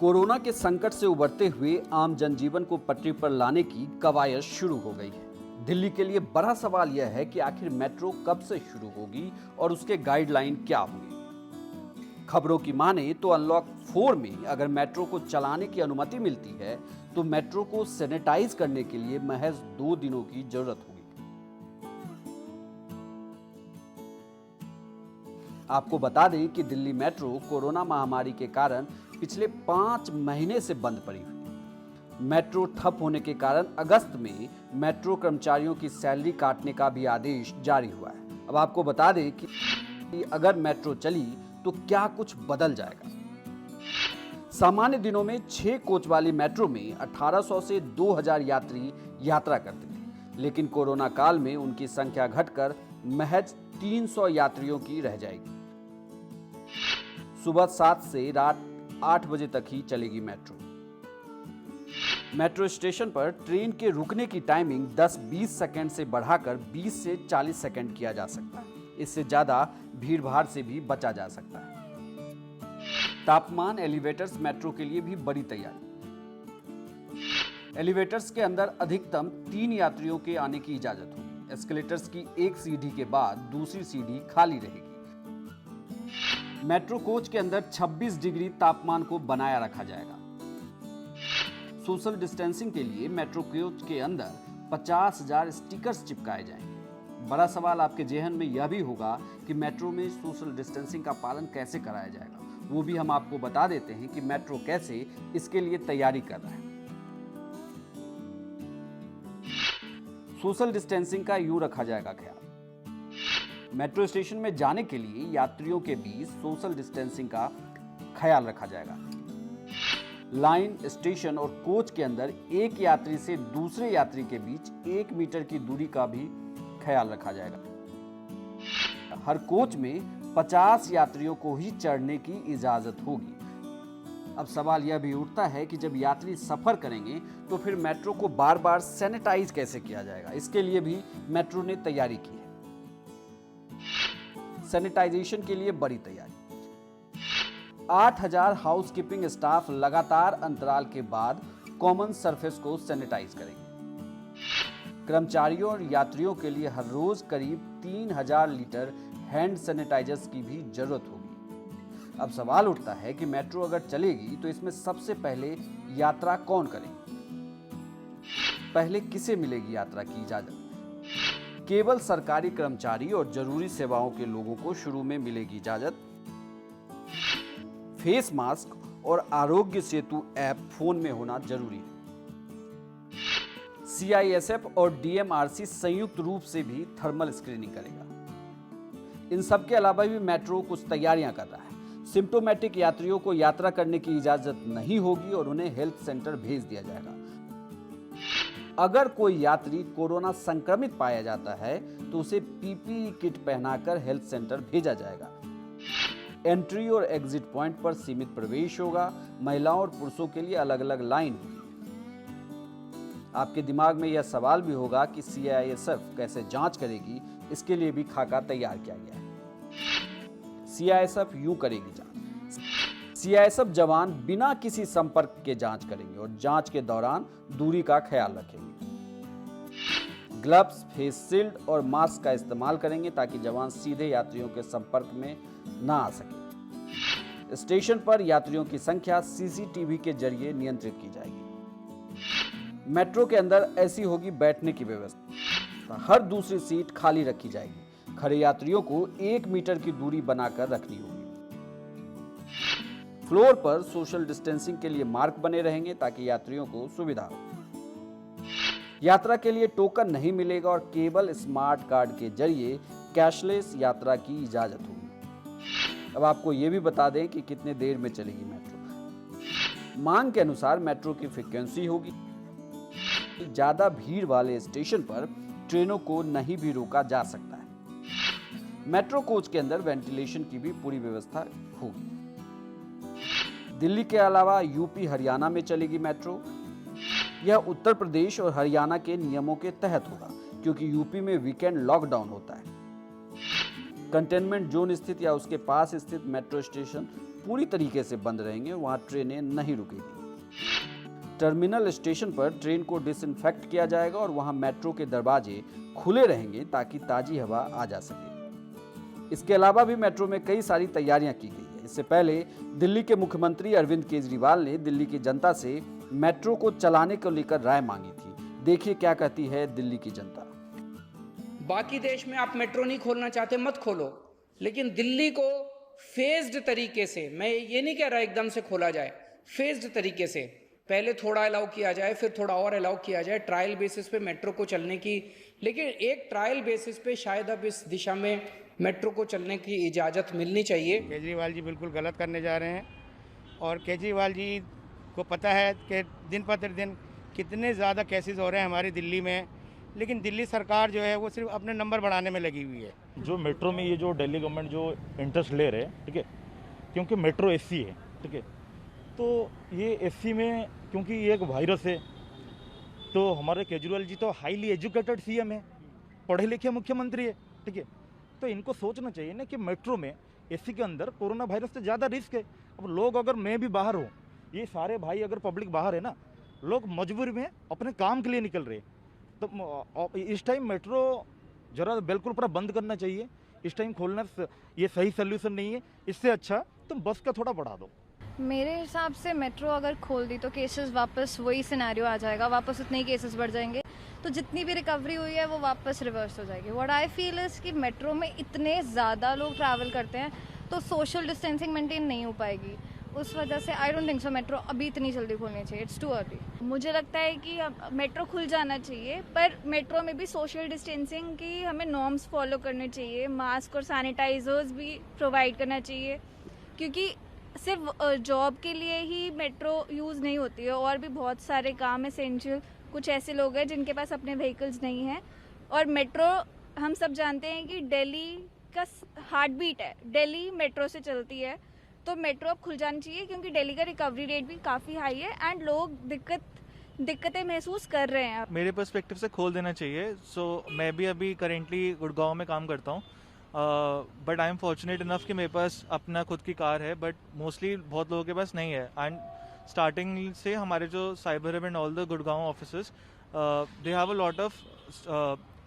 Corona के संकट से उबरते हुए आम जनजीवन को पटरी पर लाने की कवायद शुरू हो गई है। दिल्ली के लिए बड़ा सवाल यह है कि आखिर मेट्रो कब से शुरू होगी और उसके गाइडलाइन क्या होंगे। खबरों की माने तो अनलॉक 4 में अगर मेट्रो को चलाने की अनुमति मिलती है तो मेट्रो को सैनिटाइज करने के लिए महज 2 दिनों की जरूरत होगी। आपको बता दें कि दिल्ली मेट्रो कोरोना महामारी के कारण पिछले 5 महीने से बंद पड़ी हुई। मेट्रो ठप होने के कारण अगस्त में मेट्रो कर्मचारियों की सैलरी काटने का भी आदेश जारी हुआ है। अब आपको बता दें कि अगर मेट्रो चली तो क्या कुछ बदल जाएगा। सामान्य दिनों में 6 कोच वाली मेट्रो में 1800 से 2000 यात्री यात्रा करते थे, लेकिन कोरोना काल में उनकी संख्या घटकर महज 300 यात्रियों की रह जाएगी। सुबह 7 से रात 8 बजे तक ही चलेगी मेट्रो। मेट्रो स्टेशन पर ट्रेन के रुकने की टाइमिंग 10-20 सेकंड से बढ़ाकर 20 से 40 सेकंड किया जा सकता है। इससे ज्यादा भीड़ भाड़ से भी बचा जा सकता है। तापमान एलिवेटर्स मेट्रो के लिए भी बड़ी तैयारी। एलिवेटर्स के अंदर अधिकतम 3 यात्रियों के आने की इजाजत होगी। एस्केलेटर्स की एक सीढ़ी के बाद दूसरी सीढ़ी खाली रहेगी। मेट्रो कोच के अंदर 26 डिग्री तापमान को बनाया रखा जाएगा। सोशल डिस्टेंसिंग के लिए मेट्रो कोच के अंदर 50,000 स्टिकर्स चिपकाए जाएंगे। बड़ा सवाल आपके जेहन में यह भी होगा कि मेट्रो में सोशल डिस्टेंसिंग का पालन कैसे कराया जाएगा। वो भी हम आपको बता देते हैं कि मेट्रो कैसे इसके लिए तैयारी कर रहा है। सोशल डिस्टेंसिंग का यूं रखा जाएगा ख्याल। मेट्रो स्टेशन में जाने के लिए यात्रियों के बीच सोशल डिस्टेंसिंग का ख्याल रखा जाएगा। लाइन, स्टेशन और कोच के अंदर एक यात्री से दूसरे यात्री के बीच 1 मीटर की दूरी का भी ख्याल रखा जाएगा। हर कोच में 50 यात्रियों को ही चढ़ने की इजाजत होगी। अब सवाल यह भी उठता है कि जब यात्री सफर करेंगे तो फिर मेट्रो को बार बार सैनिटाइज कैसे किया जाएगा। इसके लिए भी मेट्रो ने तैयारी की है। सैनिटाइजेशन के लिए बड़ी तैयारी। 8000 हाउसकीपिंग स्टाफ लगातार अंतराल के बाद कॉमन सरफेस को सैनिटाइज करेंगे। कर्मचारियों और यात्रियों के लिए हर रोज करीब 3000 लीटर हैंड सैनिटाइजर्स की भी जरूरत होगी। अब सवाल उठता है कि मेट्रो अगर चलेगी तो इसमें सबसे पहले यात्रा कौन करेंगे। पहले किसे मिलेगी यात्रा की इजाजत? केवल सरकारी कर्मचारी और जरूरी सेवाओं के लोगों को शुरू में मिलेगी इजाजत। फेस मास्क और आरोग्य सेतु ऐप फोन में होना जरूरी है। CISF और DMRC संयुक्त रूप से भी थर्मल स्क्रीनिंग करेगा। इन सब के अलावा भी मेट्रो कुछ तैयारियां कर रहा है। सिम्प्टोमेटिक यात्रियों को यात्रा करने की इजाजत नहीं होगी और उन्हें हेल्थ सेंटर भेज दिया जाएगा। अगर कोई यात्री कोरोना संक्रमित पाया जाता है तो उसे PPE किट पहनाकर हेल्थ सेंटर भेजा जाएगा। एंट्री और एग्जिट पॉइंट पर सीमित प्रवेश होगा। महिलाओं और पुरुषों के लिए अलग अलग लाइन होगी। आपके दिमाग में यह सवाल भी होगा कि CISF कैसे जांच करेगी। इसके लिए भी खाका तैयार किया गया है। CISF यूं करेगी जांच। CISF जवान बिना किसी संपर्क के जांच करेंगे और जांच के दौरान दूरी का ख्याल रखेंगे। ग्लव्स, फेस शील्ड और मास्क का इस्तेमाल करेंगे ताकि जवान सीधे यात्रियों के संपर्क में ना आ सके। स्टेशन पर यात्रियों की संख्या CCTV के जरिए नियंत्रित की जाएगी। मेट्रो के अंदर ऐसी होगी बैठने की व्यवस्था। हर दूसरी सीट खाली रखी जाएगी। खड़े यात्रियों को 1 मीटर की दूरी बनाकर रखनी होगी। फ्लोर पर सोशल डिस्टेंसिंग के लिए मार्क बने रहेंगे ताकि यात्रियों को सुविधा हो। यात्रा के लिए टोकन नहीं मिलेगा और केवल स्मार्ट कार्ड के जरिए कैशलेस यात्रा की इजाजत होगी। अब आपको यह भी बता दें कि कितने देर में चलेगी मेट्रो। मांग के अनुसार मेट्रो की फ्रीक्वेंसी होगी। ज्यादा भीड़ वाले स्टेशन पर ट्रेनों को नहीं भी रोका जा सकता है। मेट्रो कोच के अंदर वेंटिलेशन की भी पूरी व्यवस्था होगी। दिल्ली के अलावा यूपी, हरियाणा में चलेगी मेट्रो। यह उत्तर प्रदेश और हरियाणा के नियमों के तहत होगा क्योंकि यूपी में वीकेंड लॉकडाउन होता है। कंटेनमेंट जोन स्थित या उसके पास स्थित मेट्रो स्टेशन पूरी तरीके से बंद रहेंगे, वहां ट्रेनें नहीं रुकेगी। टर्मिनल स्टेशन पर ट्रेन को डिसइंफेक्ट किया जाएगा और वहां मेट्रो के दरवाजे खुले रहेंगे ताकि ताजी हवा आ जा सके। इसके अलावा भी मेट्रो में कई सारी तैयारियां की गई है। इससे पहले दिल्ली के मुख्यमंत्री अरविंद केजरीवाल ने दिल्ली की जनता से मेट्रो को चलाने को लेकर राय मांगी थी। देखिए क्या कहती है दिल्ली की जनता। बाकी देश में आप मेट्रो नहीं खोलना चाहते, मत खोलो, लेकिन दिल्ली को फेज्ड तरीके से, मैं ये नहीं कह रहा एकदम से खोला जाए, फेज्ड तरीके से पहले थोड़ा अलाउ किया जाए, फिर थोड़ा और अलाउ किया जाए, ट्रायल बेसिस पे मेट्रो को चलने की। लेकिन एक ट्रायल बेसिस पे शायद अब इस दिशा में मेट्रो को चलने की इजाज़त मिलनी चाहिए। केजरीवाल जी बिल्कुल गलत करने जा रहे हैं और केजरीवाल जी को पता है कि दिन प्रतिदिन कितने ज़्यादा केसेस हो रहे हैं हमारी दिल्ली में, लेकिन दिल्ली सरकार जो है वो सिर्फ अपने नंबर बढ़ाने में लगी हुई है। जो मेट्रो में ये जो दिल्ली गवर्नमेंट जो इंटरेस्ट ले रहे हैं, ठीक है, क्योंकि मेट्रो एसी है, ठीक है, तो ये एसी में क्योंकि ये एक वायरस है, तो हमारे केजरीवाल जी तो हाईली एजुकेटेड सीएम है, पढ़े लिखे मुख्यमंत्री है, ठीक है, तो इनको सोचना चाहिए ना कि मेट्रो में एसी के अंदर कोरोना वायरस से ज़्यादा रिस्क है। अब लोग, अगर मैं भी बाहर हूँ, ये सारे भाई अगर पब्लिक बाहर है ना, लोग मजबूरी में अपने काम के लिए निकल रहे हैं, तो इस टाइम मेट्रो जरा बिल्कुल पूरा बंद करना चाहिए। इस टाइम खोलना ये सही सोल्यूशन नहीं है। इससे अच्छा तुम बस का थोड़ा बढ़ा दो। मेरे हिसाब से मेट्रो अगर खोल दी तो केसेस वापस वही सिनेरियो आ जाएगा, वापस उतने ही केसेस बढ़ जाएंगे, तो जितनी भी रिकवरी हुई है वो वापस रिवर्स हो जाएगी। व्हाट आई फील इज कि मेट्रो में इतने ज़्यादा लोग ट्रैवल करते हैं तो सोशल डिस्टेंसिंग मेंटेन नहीं हो पाएगी। उस वजह से I don't think so metro अभी इतनी जल्दी खोलनी चाहिए, इट्स टू अर्ली। मुझे लगता है कि मेट्रो खुल जाना चाहिए, पर मेट्रो में भी सोशल डिस्टेंसिंग की हमें नॉर्म्स फॉलो करने चाहिए, मास्क और सैनिटाइजर्स भी प्रोवाइड करना चाहिए, क्योंकि सिर्फ जॉब के लिए ही मेट्रो यूज़ नहीं होती है, और भी बहुत सारे काम एसेंशियल, कुछ ऐसे लोग हैं जिनके पास अपने व्हीकल्स नहीं हैं। और मेट्रो हम सब जानते हैं कि दिल्ली का हार्ट बीट है, दिल्ली मेट्रो से चलती है, तो मेट्रो अब खुल जानी चाहिए क्योंकि दिल्ली का रिकवरी रेट भी काफ़ी हाई है एंड लोग दिक्कतें महसूस कर रहे हैं। मेरे पर्सपेक्टिव से खोल देना चाहिए। सो मैं भी अभी करेंटली गुड़गांव में काम करता हूँ, but I am fortunate enough कि मेरे पास अपना खुद की कार है, बट मोस्टली बहुत लोगों के पास नहीं है। एंड स्टार्टिंग से हमारे जो cyber hub and all the Gurgaon offices, they have a lot of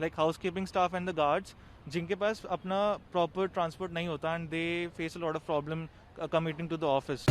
like house keeping staff and the guards, जिनके पास अपना प्रॉपर ट्रांसपोर्ट नहीं होता, and they face a lot of problem commuting to the office.